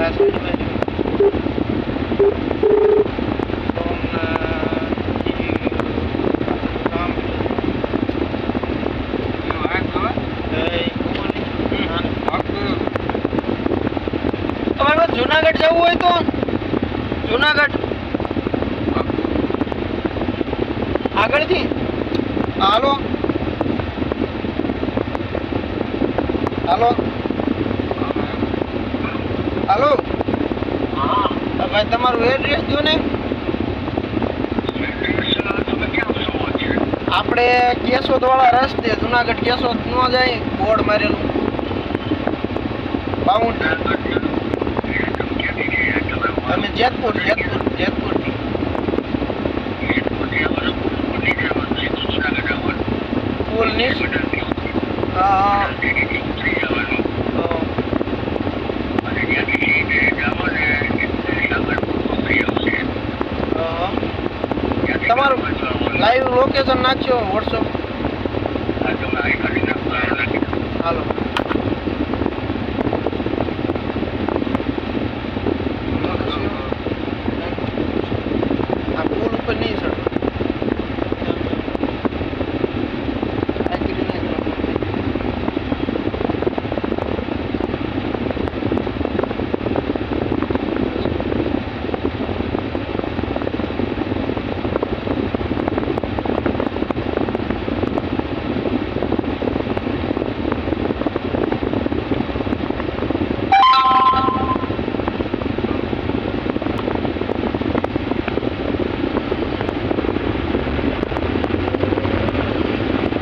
આ સાઈડ બાજુ જુનાગઢ જવું હોય તો જુનાગઢ આગળથી હાલો હાલો હાલો ભાઈ તમારું એડ્રેસ દો ને. આપણે કેશોદ વાળા રસ્તે જુનાગઢ કેશોદ ન જાય બોર્ડ મારેલું બાઉન્ડ્રી. અમે જેતપુર થી પુલ નીચ તમારું લાઈવ લોકેશન નાખજો વોટ્સઅપ.